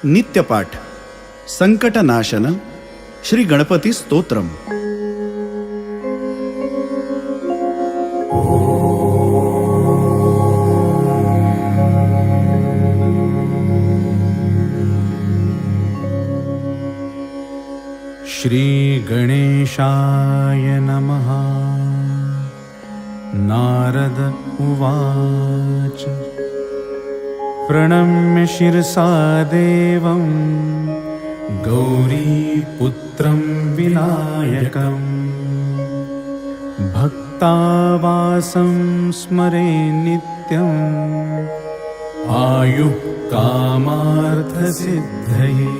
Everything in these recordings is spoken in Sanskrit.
नित्यपाठ संकटनाशन श्री गणपती स्तोत्रम. श्री गणेशाय नमः. नारद उवाच प्रणम्य शिरसा देवं गौरीपुत्रं विनायकं भक्तावासं स्मरे नित्यम् आयुः कामार्थसिद्धये.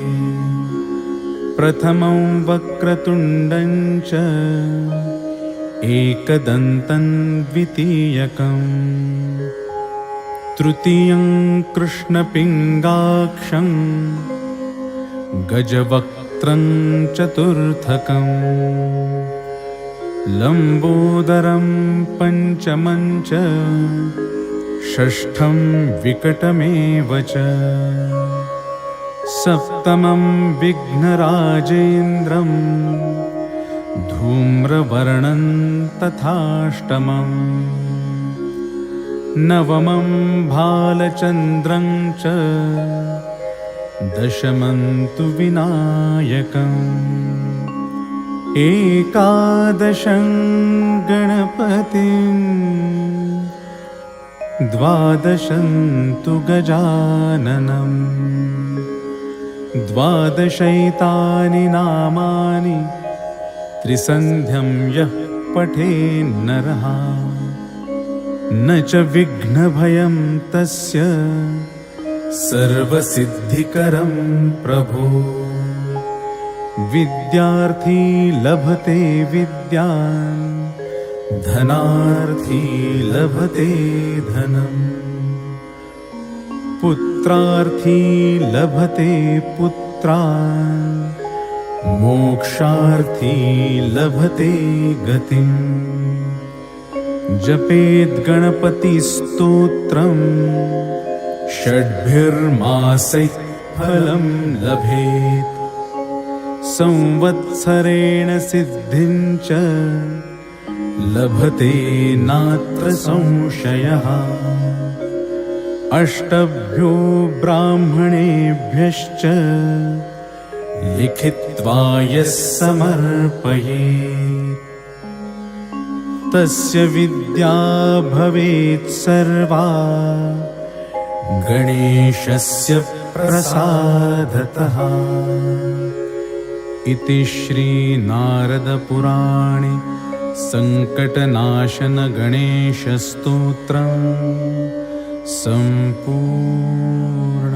प्रथमं वक्रतुण्डं च एकदन्तं द्वितीयकम् तृतीयं कृष्णपिङ्गाक्षं गजवक्त्रं चतुर्थकम् लम्बोदरं पञ्चमं च षष्ठं विकटमेव च सप्तमं विघ्नराजेन्द्रं धूम्रवर्णं तथाष्टमम् नवमं भालचन्द्रं च दशमं तु विनायकम् एकादशं गणपतिं द्वादशं तु गजाननम् द्वादशैतानि नामानि त्रिसन्ध्यं यः पठेन्नरः न च विघ्नभयं तस्य सर्वसिद्धिकरं प्रभो. विद्यार्थी लभते विद्यां धनार्थी लभते धनम् पुत्रार्थी लभते पुत्रान् मोक्षार्थी लभते गतिम्. जपेद् गणपतिस्तोत्रं षड्भिर्मासैः फलं लभेत्. संवत्सरेण सिद्धिं च लभते नात्र संशयः. अष्टभ्यो ब्राह्मणेभ्यश्च लिखित्वा यः समर्पयेत् तस्य विद्या भवेत् सर्वा गणेशस्य प्रसादतः. इति श्री नारदपुराणे संकटनाशन गणेशस्तोत्रम् सम्पूर्णम्.